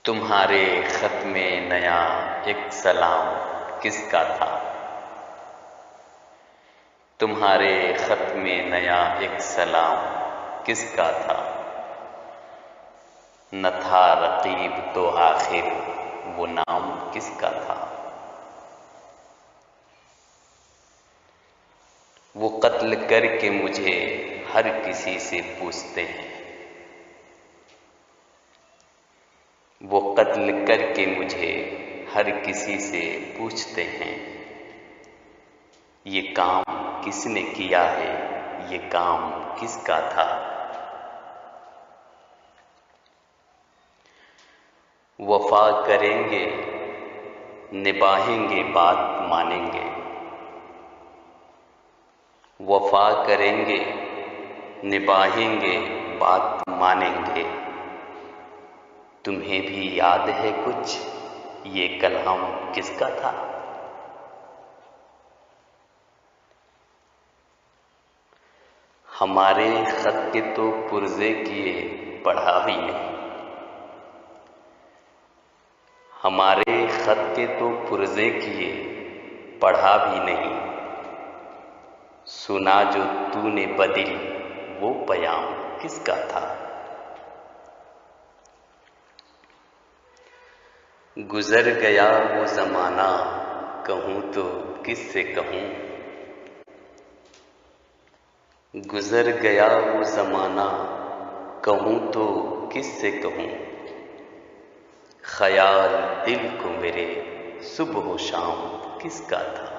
तुम्हारे खत में नया एक सलाम किसका था। तुम्हारे खत में नया एक सलाम किसका था। न था रकीब तो आखिर वो नाम किसका था। वो कत्ल करके मुझे हर किसी से पूछते हैं। वो कत्ल करके मुझे हर किसी से पूछते हैं। ये काम किसने किया है, ये काम किसका था। वफा करेंगे, निभाएंगे, बात मानेंगे। वफा करेंगे, निभाएंगे, बात मानेंगे। तुम्हें भी याद है कुछ, ये कलाम किसका था। हमारे खत के तो पुर्जे किए, पढ़ा भी नहीं। हमारे खत के तो पुर्जे किए, पढ़ा भी नहीं। सुना जो तूने बदिल, वो पयाम किसका था। गुजर गया वो जमाना, कहूँ तो किससे कहूँ। गुजर गया वो जमाना, कहूँ तो किससे कहूँ। ख्याल दिल को मेरे सुबह शाम किसका था।